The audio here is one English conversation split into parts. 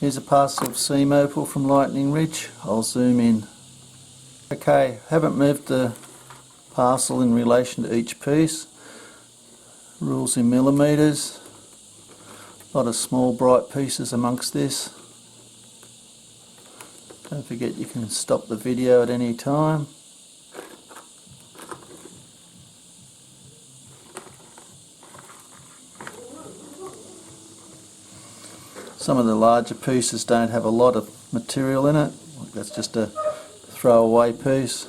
Here's a parcel of seam opal from Lightning Ridge. I'll zoom in. Okay, haven't moved the parcel in relation to each piece. Rules in millimetres. A lot of small bright pieces amongst this. Don't forget you can stop the video at any time. Some of the larger pieces don't have a lot of material in it. That's just a throwaway piece.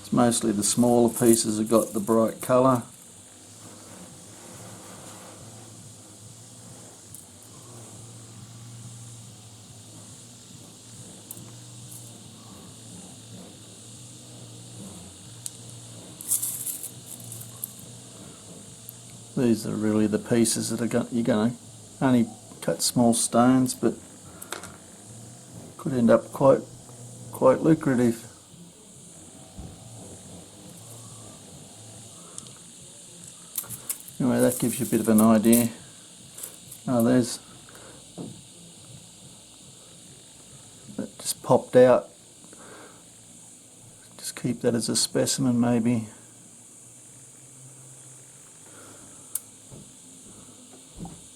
It's mostly the smaller pieces that got the bright colour. These are really the pieces that you're going to only cut small stones, but could end up quite lucrative. Anyway, that gives you a bit of an idea. Oh, there's that just popped out. Just keep that as a specimen maybe.